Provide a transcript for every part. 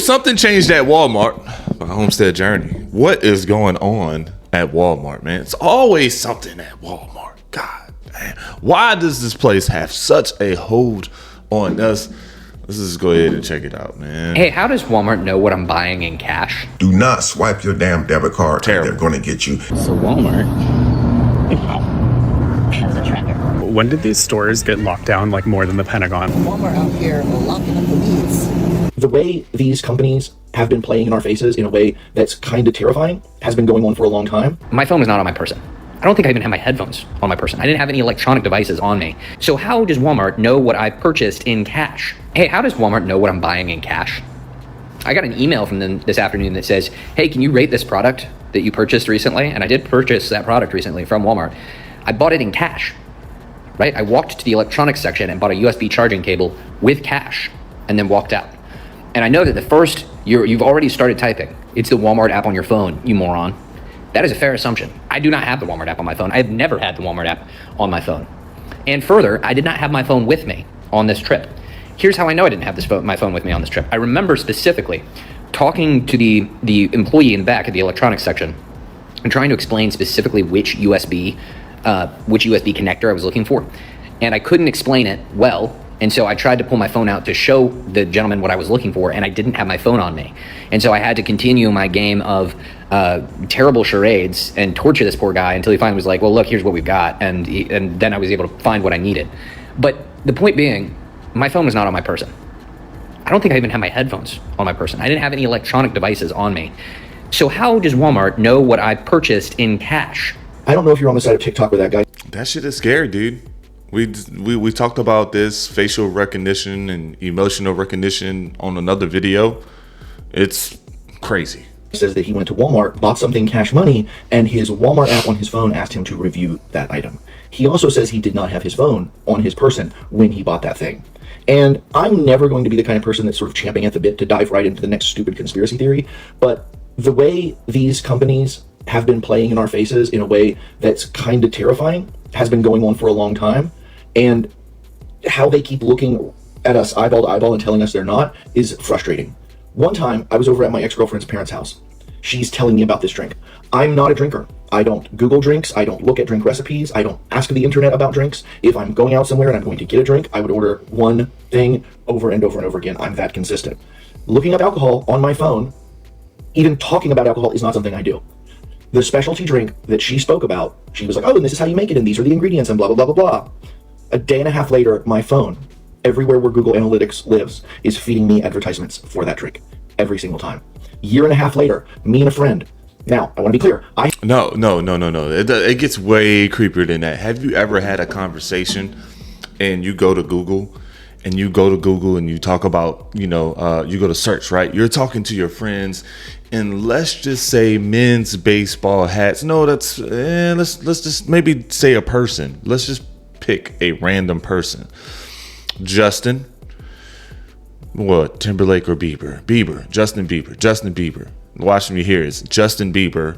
something changed at Walmart. My homestead journey. What is going on at Walmart, man? It's always something at Walmart. God, man. Why does this place have such a hold on us? Let's just go ahead and check it out, man. Hey, how does Walmart know what I'm buying in cash? Do not swipe your damn debit card. Terrible. They're going to get you. So Walmart has a tracker. When did these stores get locked down like more than the Pentagon? Walmart out here locking up the leads. The way these companies have been playing in our faces in a way that's kind of terrifying has been going on for a long time. My phone was not on my person. I don't think I even had my headphones on my person. I didn't have any electronic devices on me. So how does Walmart know what I purchased in cash? Hey, how does Walmart know what I'm buying in cash? I got an email from them this afternoon that says, hey, can you rate this product that you purchased recently? And I did purchase that product recently from Walmart. I bought it in cash, right? I walked to the electronics section and bought a USB charging cable with cash and then walked out. And I know that the first, you've already started typing. It's the Walmart app on your phone, you moron. That is a fair assumption. I do not have the Walmart app on my phone. I've never had the Walmart app on my phone. And further, I did not have my phone with me on this trip. Here's how I know I didn't have my phone with me on this trip. I remember specifically talking to the employee in the back at the electronics section and trying to explain specifically which USB connector I was looking for. And I couldn't explain it well. And so I tried to pull my phone out to show the gentleman what I was looking for, and I didn't have my phone on me. And so I had to continue my game of terrible charades and torture this poor guy until he finally was like, well, look, here's what we've got. And then I was able to find what I needed. But the point being, my phone was not on my person. I don't think I even had my headphones on my person. I didn't have any electronic devices on me. So how does Walmart know what I purchased in cash? I don't know if you're on the side of TikTok with that guy. That shit is scary, dude. We talked about this facial recognition and emotional recognition on another video. It's crazy. He says that he went to Walmart, bought something cash money, and his Walmart app on his phone asked him to review that item. He also says he did not have his phone on his person when he bought that thing. And I'm never going to be the kind of person that's sort of champing at the bit to dive right into the next stupid conspiracy theory, but the way these companies have been playing in our faces in a way that's kind of terrifying has been going on for a long time. And how they keep looking at us eyeball to eyeball and telling us they're not is frustrating. One time, I was over at my ex-girlfriend's parents' house. She's telling me about this drink. I'm not a drinker. I don't Google drinks. I don't look at drink recipes. I don't ask the internet about drinks. If I'm going out somewhere and I'm going to get a drink, I would order one thing over and over and over again. I'm that consistent. Looking up alcohol on my phone, even talking about alcohol, is not something I do. The specialty drink that she spoke about, she was like, oh, and this is how you make it, and these are the ingredients, and blah, blah, blah, blah, blah. A day and a half later, my phone, everywhere where Google Analytics lives, is feeding me advertisements for that drink every single time. Year and a half later, me and a friend. Now, I want to be clear. No. It gets way creepier than that. Have you ever had a conversation and you go to Google and you talk about, you go to search, right? You're talking to your friends, and let's just say men's baseball hats. No, let's just maybe say a person. Let's just pick a random person. Justin. What? Timberlake or Bieber? Justin Bieber. Watching me here is Justin Bieber.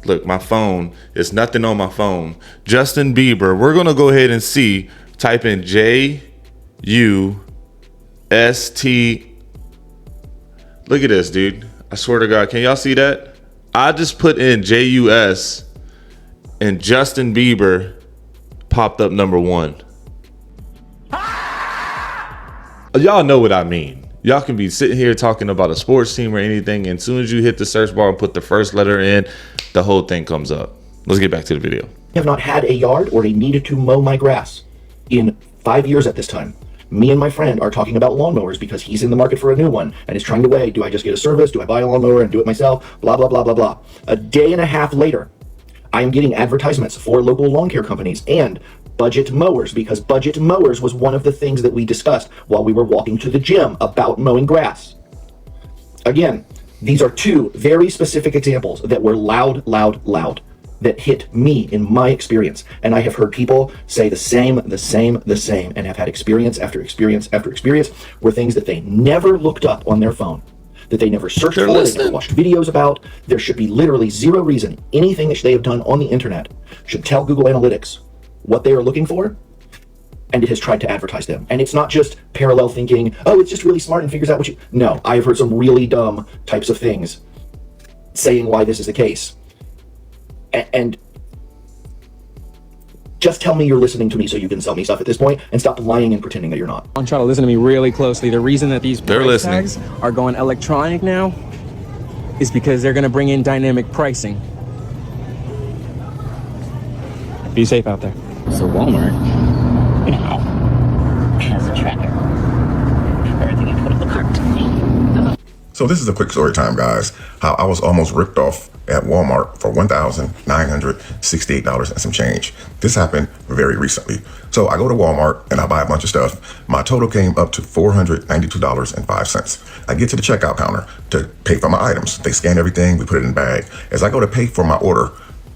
Look, my phone is nothing on my phone. Justin Bieber. We're going to go ahead and see. Type in J-U-S-T. Look at this, dude. I swear to God. Can y'all see that? I just put in J-U-S and Justin Bieber popped up number one. Y'all know what I mean. Y'all can be sitting here talking about a sports team or anything, and as soon as you hit the search bar and put the first letter in, the whole thing comes up. Let's get back to the video. I have not had a yard or a need to mow my grass in 5 years at this time. Me and my friend are talking about lawnmowers because he's in the market for a new one and is trying to weigh, do I just get a service? Do I buy a lawnmower and do it myself? Blah, blah, blah, blah, blah. A day and a half later, I am getting advertisements for local lawn care companies and budget mowers, because budget mowers was one of the things that we discussed while we were walking to the gym about mowing grass. Again, these are two very specific examples that were loud, that hit me in my experience. And I have heard people say the same, and have had experience after experience after experience where things that they never looked up on their phone, that they never searched for, they never watched videos about. There should be literally zero reason anything that they have done on the internet should tell Google Analytics what they are looking for, and it has tried to advertise them. And it's not just parallel thinking, oh, it's just really smart and figures out what you... No, I have heard some really dumb types of things saying why this is the case. And just tell me you're listening to me so you can sell me stuff at this point, and stop lying and pretending that you're not. I'm trying to listen to me really closely. The reason that these They're price listening. tags are going electronic now is because they're going to bring in dynamic pricing. Be safe out there. So Walmart now has a tracker of everything you put in the cart. So this is a quick story time, guys. How I was almost ripped off at Walmart for $1,968 and some change. This happened very recently. So I go to Walmart and I buy a bunch of stuff. My total came up to $492.05. I get to the checkout counter to pay for my items. They scan everything, we put it in the bag. As I go to pay for my order,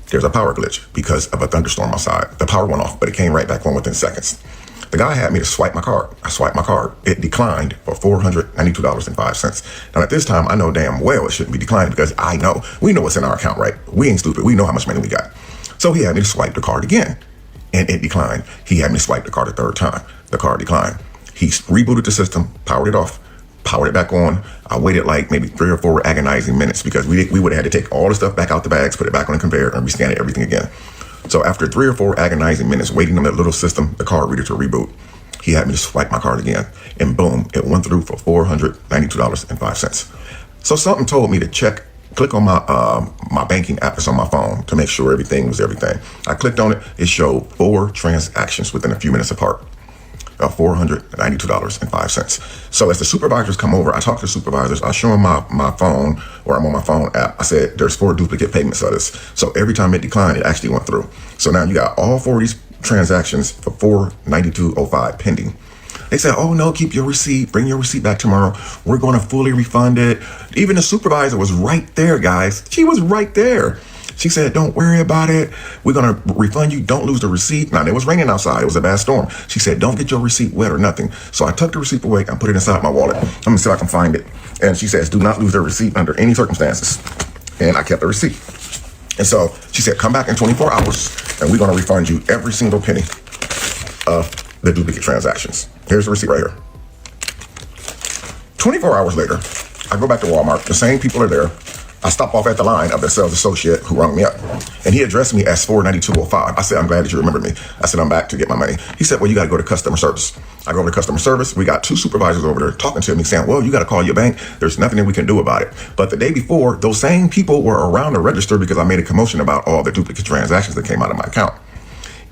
there's a power glitch because of a thunderstorm outside. The power went off, but it came right back on within seconds. The guy had me to swipe my card. I swiped my card. It declined for $492.05. Now at this time, I know damn well it shouldn't be declined because we know what's in our account, right? We ain't stupid. We know how much money we got. So he had me to swipe the card again and it declined. He had me swipe the card a third time. The card declined. He rebooted the system, powered it off, powered it back on. I waited like maybe 3 or 4 agonizing minutes because we would have had to take all the stuff back out the bags, put it back on the conveyor and rescan everything again. So after 3 or 4 agonizing minutes waiting on that little system, the card reader to reboot, he had me to swipe my card again. And boom, it went through for $492.05. So something told me to click on my banking app that's on my phone to make sure everything was everything. I clicked on it. It showed 4 transactions within a few minutes apart. $492.05. So as the supervisors come over, I talk to the supervisors, I show them my phone, or I'm on my phone app. I said, there's 4 duplicate payments of this. So every time it declined, it actually went through. So now you got all 4 of these transactions for $492.05 pending. They said, oh no, keep your receipt, bring your receipt back tomorrow. We're going to fully refund it. Even the supervisor was right there, guys. She was right there. She said, don't worry about it. We're going to refund you. Don't lose the receipt. Now, it was raining outside. It was a bad storm. She said, don't get your receipt wet or nothing. So I took the receipt away and put it inside my wallet. I'm going to see if I can find it. And she says, do not lose the receipt under any circumstances. And I kept the receipt. And so she said, come back in 24 hours and we're going to refund you every single penny of the duplicate transactions. Here's the receipt right here. 24 hours later, I go back to Walmart. The same people are there. I stop off at the line of the sales associate who rung me up, and he addressed me as $492.05. I said, I'm glad that you remember me. I said, I'm back to get my money. He said, well, you got to go to customer service. I go over to customer service. We got 2 supervisors over there talking to me saying, well, you got to call your bank. There's nothing that we can do about it. But the day before, those same people were around the register because I made a commotion about all the duplicate transactions that came out of my account.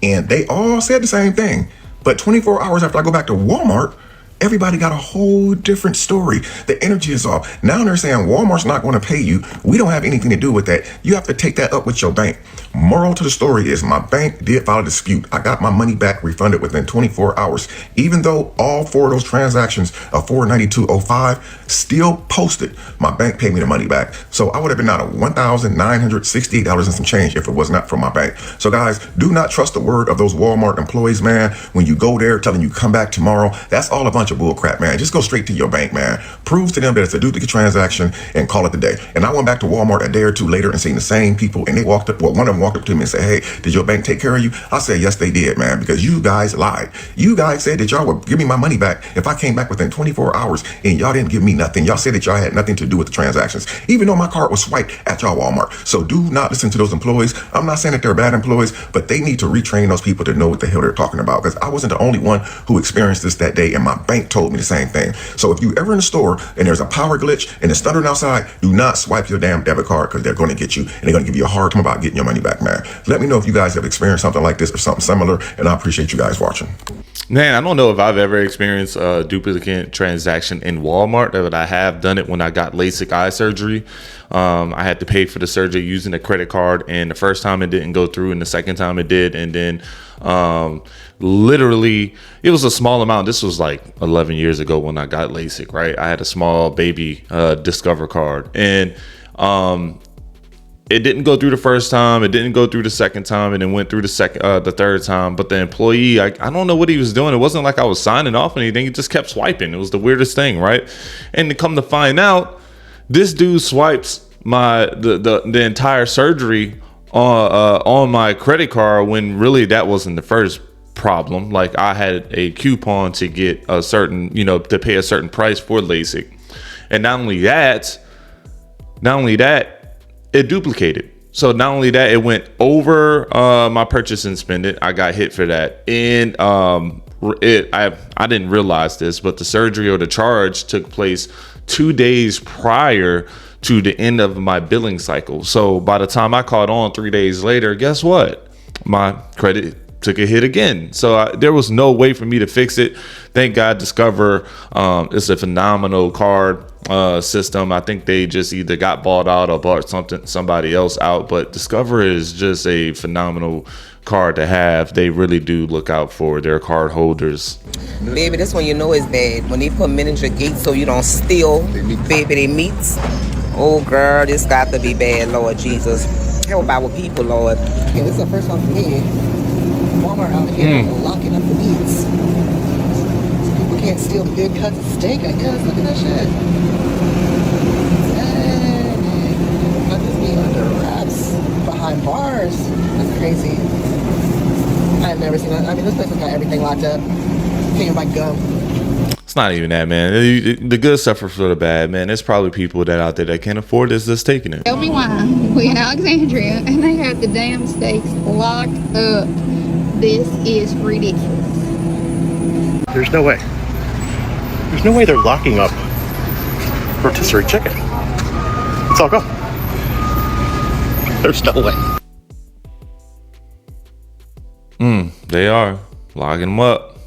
And they all said the same thing. But 24 hours after I go back to Walmart, everybody got a whole different story. The energy is off. Now they're saying Walmart's not going to pay you. We don't have anything to do with that. You have to take that up with your bank. Moral to the story is my bank did file a dispute. I got my money back refunded within 24 hours. Even though all 4 of those transactions of $492.05 still posted, my bank paid me the money back. So I would have been out of $1,968 and some change if it was not from my bank. So guys, do not trust the word of those Walmart employees, man. When you go there telling you come back tomorrow, that's all a bunch of bull crap, man. Just go straight to your bank, man. Prove to them that it's a duplicate transaction and call it the day. And I went back to Walmart a day or 2 later and seen the same people, and they walked up, well, one of them walked up to me and said, hey, did your bank take care of you? I said, yes, they did, man, because you guys lied. You guys said that y'all would give me my money back if I came back within 24 hours, and y'all didn't give me nothing. Y'all said that y'all had nothing to do with the transactions, even though my card was swiped at y'all Walmart. So do not listen to those employees. I'm not saying that they're bad employees, but they need to retrain those people to know what the hell they're talking about, because I wasn't the only one who experienced this that day, and my bank told me the same thing. So if you ever in the store and there's a power glitch and it's thundering outside, do not swipe your damn debit card, because they're going to get you and they're going to give you a hard time about getting your money back, man. Let me know if you guys have experienced something like this or something similar, and I appreciate you guys watching. Man, I don't know if I've ever experienced a duplicate transaction in Walmart, but I have done it when I got LASIK eye surgery. I had to pay for the surgery using a credit card, and the first time it didn't go through, and the second time it did, and then literally it was a small amount. This was like 11 years ago when I got LASIK, right? I had a small baby Discover card, and it didn't go through the first time, it didn't go through the second time, and it went through the third time. But the employee, I don't know what he was doing. It wasn't like I was signing off anything. He just kept swiping. It was the weirdest thing, right? And to come to find out, this dude swipes the entire surgery on my credit card when really that wasn't the first problem. Like I had a coupon to get a certain, to pay a certain price for LASIK. And not only that, it duplicated. So not only that, it went over my purchase and spend it. I got hit for that. And I didn't realize this, but the surgery or the charge took place 2 days prior to the end of my billing cycle. So by the time I caught on 3 days later, guess what? My credit took a hit again. So there was no way for me to fix it. Thank God Discover is a phenomenal card system. I think they just either got bought out or bought somebody else out, but Discover is just a phenomenal card to have. They really do look out for their card holders. Baby, this one you know is bad. When they put men in your gate so you don't steal, baby, they meats. Oh, girl, this got to be bad, Lord Jesus. Help about with people, Lord. Yeah, this is the first one for me. Walmart out here locking up the meats. So people can't steal the big cuts of steak, I guess. Look at that shit. Dang. Let this be under wraps behind bars. That's crazy. I've never seen that. I mean, this place has got everything locked up. Can't even buy gum. It's not even that, man. The good suffers for the bad, man. There's probably people that out there that can't afford this that's taking it. Tell me why we in Alexandria and they have the damn steaks locked up. This is ridiculous. There's no way. There's no way they're locking up rotisserie chicken. It's all gone. There's no way. They are locking them up.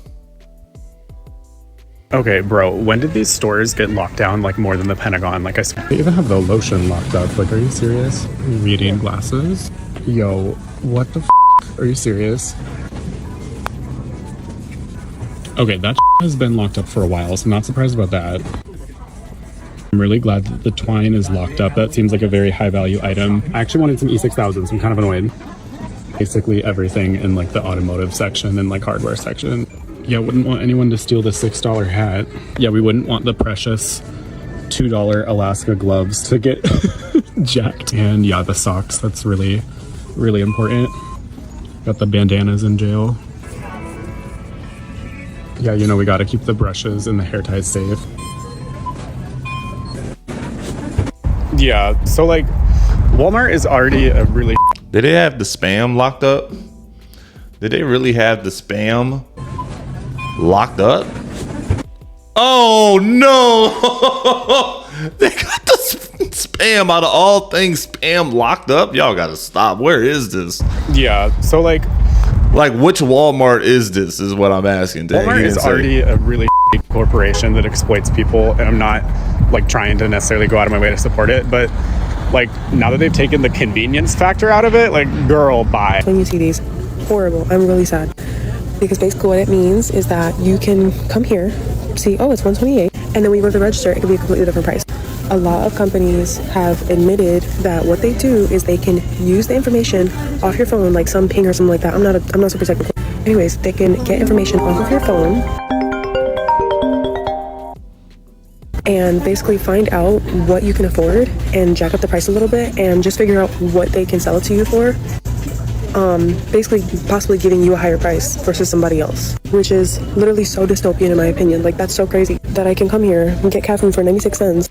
Okay, bro, when did these stores get locked down like more than the Pentagon? Like they even have the lotion locked up. Like, are you serious? Reading glasses? Yo, what the f***? Are you serious? Okay, that has been locked up for a while, so I'm not surprised about that. I'm really glad that the twine is locked up. That seems like a very high value item. I actually wanted some E6000s, so I'm kind of annoyed. Basically everything in like the automotive section and like hardware section. Yeah, wouldn't want anyone to steal the $6 hat. Yeah, we wouldn't want the precious $2 Alaska gloves to get jacked. And yeah, the socks, that's really, really important. Got the bandanas in jail. Yeah, we gotta keep the brushes and the hair ties safe. Yeah, so like Walmart is already a really... Did they have the spam locked up? Did they really have the spam locked up? Oh no! They got the spam, out of all things, spam locked up. Y'all gotta stop. Where is this? Yeah, so like which Walmart is this is what I'm asking. Dang, Walmart is already a really corporation that exploits people, and I'm not like trying to necessarily go out of my way to support it, but like now that they've taken the convenience factor out of it, like girl, bye. When you see these, horrible. I'm really sad because basically what it means is that you can come here, see, oh, it's $128, and then when you go to the register, it could be a completely different price. A lot of companies have admitted that what they do is they can use the information off your phone, like some ping or something like that. I'm not super technical. Anyways, they can get information off of your phone and basically find out what you can afford and jack up the price a little bit and just figure out what they can sell it to you for. Basically possibly giving you a higher price versus somebody else, which is literally so dystopian in my opinion. Like, that's so crazy that I can come here and get caffeine for 96 cents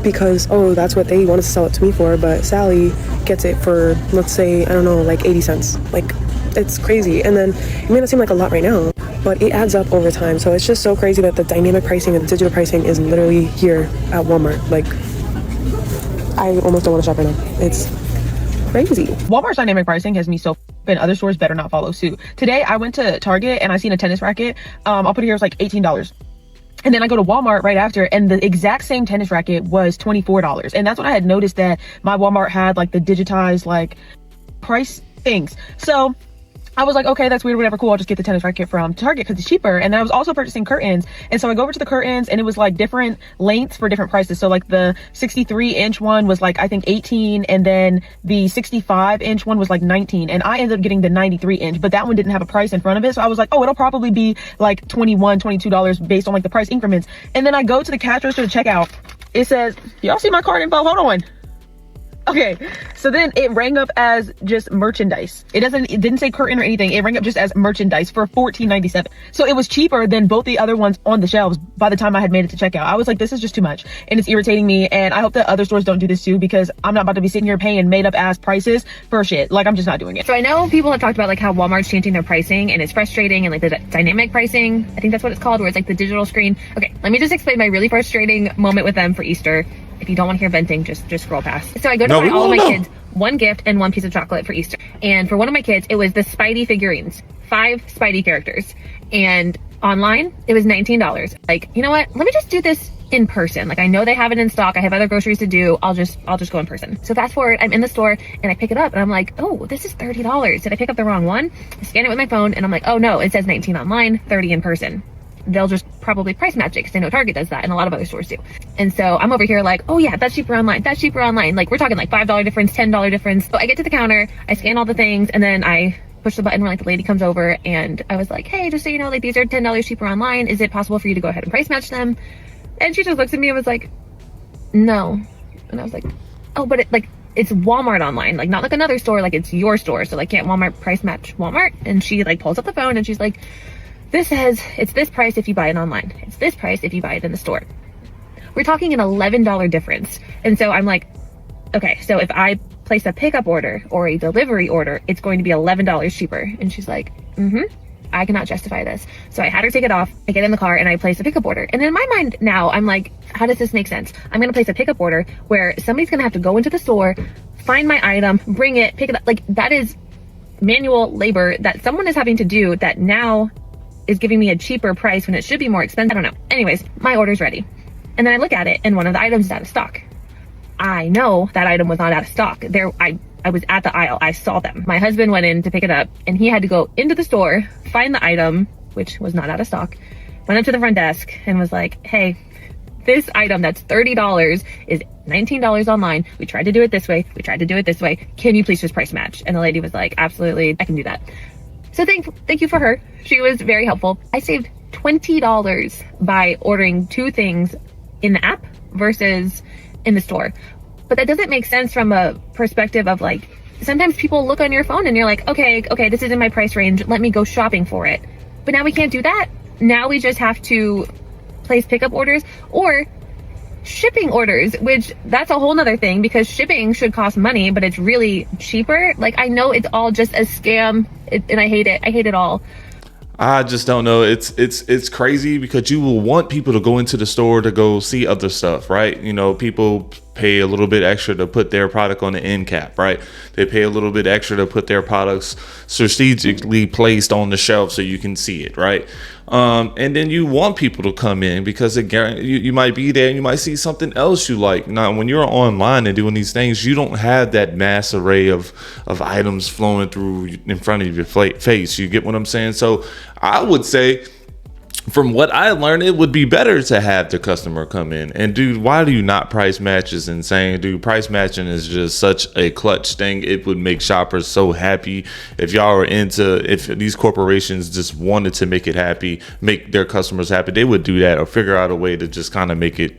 because, oh, that's what they wanted to sell it to me for, but Sally gets it for, let's say, I don't know, like 80 cents. Like, it's crazy. And then it may not seem like a lot right now, but it adds up over time. So it's just so crazy that the dynamic pricing and the digital pricing is literally here at Walmart. Like, I almost don't want to shop right now. It's crazy. Walmart's dynamic pricing has me so and other stores better not follow suit. Today I went to Target and I seen a tennis racket. I'll put it here, it's like $18. And then I go to Walmart right after and the exact same tennis racket was $24. And that's when I had noticed that my Walmart had like the digitized like price things. So I was like, okay, that's weird, whatever, cool. I'll just get the tennis racket from Target because it's cheaper. And then I was also purchasing curtains. And so I go over to the curtains and it was like different lengths for different prices. So like the 63-inch one was like, I think 18. And then the 65-inch one was like 19. And I ended up getting the 93-inch, but that one didn't have a price in front of it. So I was like, oh, it'll probably be like $21, $22 based on like the price increments. And then I go to the cash register to check out. It says, y'all see my card info? Hold on. Okay, so then it rang up as just merchandise. It didn't say curtain or anything. It rang up just as merchandise for $14.97. So it was cheaper than both the other ones on the shelves by the time I had made it to checkout. I was like, this is just too much, and it's irritating me, and I hope that other stores don't do this too, because I'm not about to be sitting here paying made up ass prices for shit. Like, I'm just not doing it. So I know people have talked about like how Walmart's changing their pricing and it's frustrating, and like the dynamic pricing, I think that's what it's called, where it's like the digital screen. Okay, let me just explain my really frustrating moment with them for Easter. If you don't want to hear venting, just scroll past. So I go to buy all of my kids one gift and one piece of chocolate for Easter. And for one of my kids, it was the Spidey figurines, 5 Spidey characters. And online, it was $19. Like, you know what? Let me just do this in person. Like, I know they have it in stock. I have other groceries to do. I'll just go in person. So fast forward, I'm in the store and I pick it up and I'm like, oh, this is $30. Did I pick up the wrong one? I scan it with my phone and I'm like, oh no, it says 19 online, 30 in person. They'll just probably price match it because they know Target does that and a lot of other stores do. And so I'm over here like, oh yeah, that's cheaper online. That's cheaper online. Like, we're talking like $5 difference, $10 difference. So I get to the counter, I scan all the things, and then I push the button where like the lady comes over, and I was like, hey, just so you know, like these are $10 cheaper online. Is it possible for you to go ahead and price match them? And she just looks at me and was like, no. And I was like, oh, but it's Walmart online, like not like another store, like it's your store. So like, can't Walmart price match Walmart? And she like pulls up the phone and she's like, this says it's this price if you buy it online. It's this price if you buy it in the store. We're talking an $11 difference. And so I'm like, okay, so if I place a pickup order or a delivery order, it's going to be $11 cheaper. And she's like, I cannot justify this. So I had her take it off. I get in the car and I place a pickup order. And in my mind now, I'm like, how does this make sense? I'm going to place a pickup order where somebody's going to have to go into the store, find my item, bring it, pick it up. Like, that is manual labor that someone is having to do that now is giving me a cheaper price when it should be more expensive. I don't know. Anyways, my order's ready. And then I look at it and one of the items is out of stock. I know that item was not out of stock. I was at the aisle. I saw them. My husband went in to pick it up and he had to go into the store, find the item, which was not out of stock, went up to the front desk and was like, hey, this item that's $30 is $19 online. We tried to do it this way. We tried to do it this way. Can you please just price match? And the lady was like, absolutely, I can do that. So thank you for her. She was very helpful. I saved $20 by ordering 2 things in the app versus in the store. But that doesn't make sense from a perspective of like, sometimes people look on your phone and you're like, okay, this is in my price range. Let me go shopping for it. But now we can't do that. Now we just have to place pickup orders or shipping orders, which that's a whole nother thing because shipping should cost money, but it's really cheaper. Like, I know it's all just a scam and I hate it. I hate it all. I just don't know. It's crazy because you will want people to go into the store to go see other stuff, right? You know, people pay a little bit extra to put their product on the end cap, right? They pay a little bit extra to put their products strategically placed on the shelf so you can see it, right? And then you want people to come in because you might be there and you might see something else you like. Now, when you're online and doing these things, you don't have that mass array of items flowing through in front of your face. You get what I'm saying? So I would say, from what I learned, it would be better to have the customer come in. And dude, why do you not price match is insane, dude. Price matching is just such a clutch thing. It would make shoppers so happy. If these corporations just wanted to make it happy, make their customers happy, they would do that or figure out a way to just kind of make it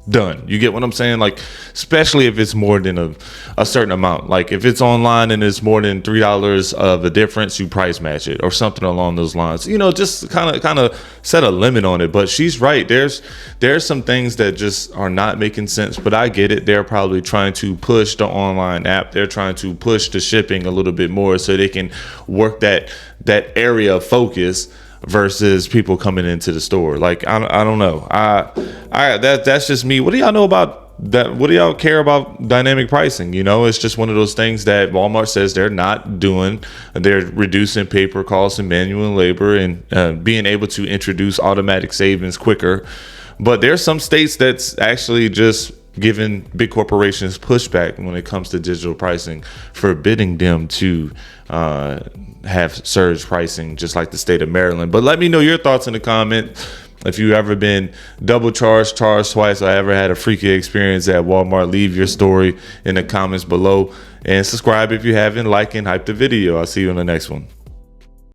done. You get what I'm saying? Like, especially if it's more than a certain amount. Like, if it's online and it's more than $3 of a difference, you price match it or something along those lines. You know, just kind of set a limit on it. But she's right. There's some things that just are not making sense. But I get it. They're probably trying to push the online app. They're trying to push the shipping a little bit more so they can work that area of focus versus people coming into the store. Like, I don't know. That's just me. What do y'all know about that? What do y'all care about dynamic pricing? You know, it's just one of those things that Walmart says they're not doing. They're reducing paper costs and manual labor and being able to introduce automatic savings quicker. But there's some states that's actually just giving big corporations pushback when it comes to digital pricing, forbidding them to have surge pricing, just like the state of Maryland. But let me know your thoughts in the comment. If you ever been double charged twice, or ever had a freaky experience at Walmart, leave your story in the comments below and subscribe if you haven't. Like and hype the video. I'll see you in the next one.